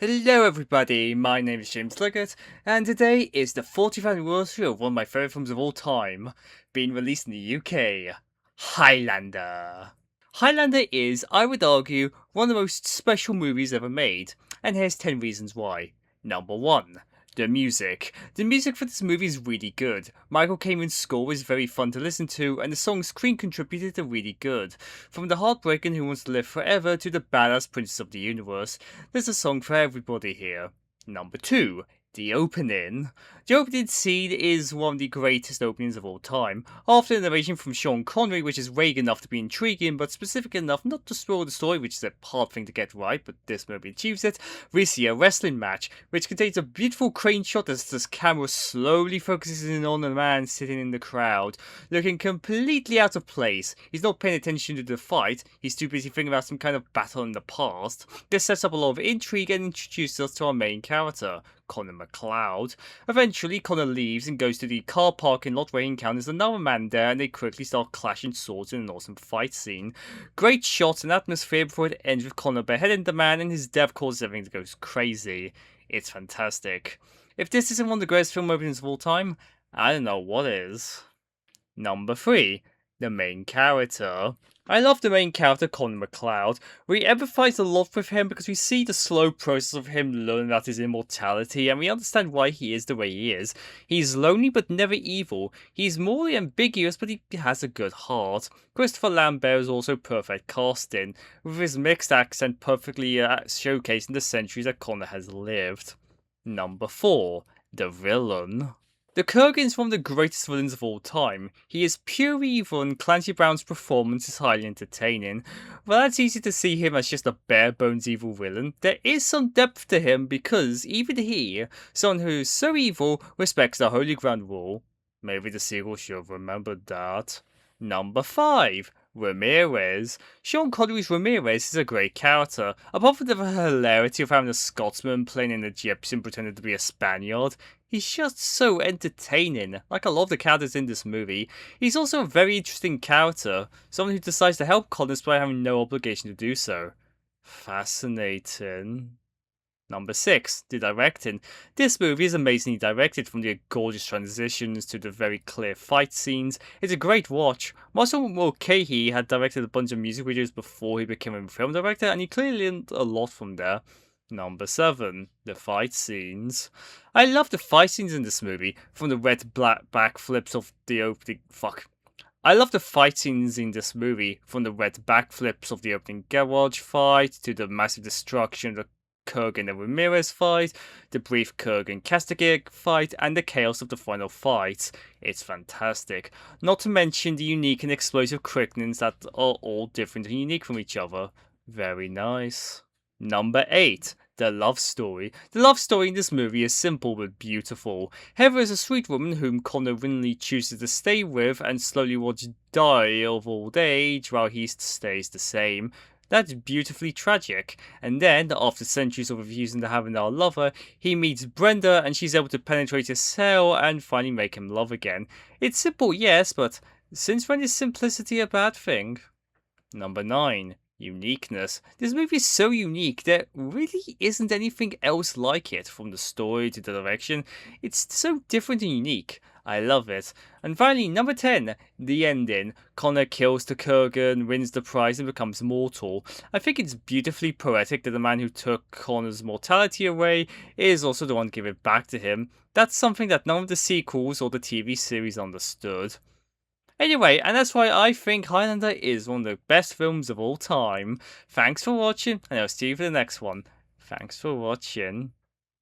Hello everybody, my name is James Liggett, and today is the 40th anniversary of one of my favourite films of all time, being released in the UK, Highlander. Highlander is, I would argue, one of the most special movies ever made, and here's 10 reasons why. Number 1. The music. The music for this movie is really good. Michael Caimon's score is very fun to listen to, and the songs Screen contributed are really good. From the heartbreaking Who Wants to Live Forever to the badass Princess of the Universe, there's a song for everybody here. Number 2. The opening. The opening scene is one of the greatest openings of all time. After the narration from Sean Connery, which is vague enough to be intriguing, but specific enough not to spoil the story, which is a hard thing to get right, but this movie achieves it, we see a wrestling match, which contains a beautiful crane shot as this camera slowly focuses in on a man sitting in the crowd, looking completely out of place. He's not paying attention to the fight, he's too busy thinking about some kind of battle in the past. This sets up a lot of intrigue and introduces us to our main character, Connor MacLeod. Eventually, Connor leaves and goes to the car parking lot where he encounters another man there, and they quickly start clashing swords in an awesome fight scene. Great shots and atmosphere before it ends with Connor beheading the man, and his death causes everything to go crazy. It's fantastic. If this isn't one of the greatest film openings of all time, I don't know what is. Number 3. The main character. I love the main character, Connor MacLeod. We empathise a lot with him because we see the slow process of him learning about his immortality, and we understand why he is the way he is. He's lonely but never evil. He's morally ambiguous, but he has a good heart. Christopher Lambert is also perfect casting, with his mixed accent perfectly showcasing the centuries that Connor has lived. Number 4. The villain. The Kurgan is one of the greatest villains of all time. He is pure evil, and Clancy Brown's performance is highly entertaining. While it's easy to see him as just a bare-bones evil villain, there is some depth to him because even he, someone who is so evil, respects the Holy Ground rule. Maybe the sequel should have remembered that. Number 5. Ramirez. Sean Connery's Ramirez is a great character. Apart from the hilarity of having a Scotsman playing an Egyptian pretending to be a Spaniard, he's just so entertaining, like a lot of the characters in this movie. He's also a very interesting character, someone who decides to help Connor despite having no obligation to do so. Fascinating. Number 6. The directing. This movie is amazingly directed, from the gorgeous transitions to the very clear fight scenes. It's a great watch. Marcel Mulcahy had directed a bunch of music videos before he became a film director, and he clearly learned a lot from there. Number 7. The fight scenes. I love the fight scenes in this movie, from the red black backflips of the opening. I love the fight scenes in this movie, from the red backflips of the opening garage fight to the massive destruction of the Kurgan and Ramirez fight, the brief Kurgan Castigar fight, and the chaos of the final fight. It's fantastic. Not to mention the unique and explosive quickenings that are all different and unique from each other. Very nice. Number 8. The love story. The love story in this movie is simple but beautiful. Heather is a sweet woman whom Connor willingly chooses to stay with and slowly watch die of old age while he stays the same. That's beautifully tragic. And then, after centuries of refusing to have another lover, he meets Brenda and she's able to penetrate his cell and finally make him love again. It's simple, yes, but since when is simplicity a bad thing? Number 9. Uniqueness. This movie is so unique, there really isn't anything else like it, from the story to the direction. It's so different and unique. I love it. And finally, number 10, the ending. Connor kills the Kurgan, wins the prize, and becomes mortal. I think it's beautifully poetic that the man who took Connor's mortality away is also the one to give it back to him. That's something that none of the sequels or the TV series understood. Anyway, and that's why I think Highlander is one of the best films of all time. Thanks for watching, and I'll see you for the next one. Thanks for watching.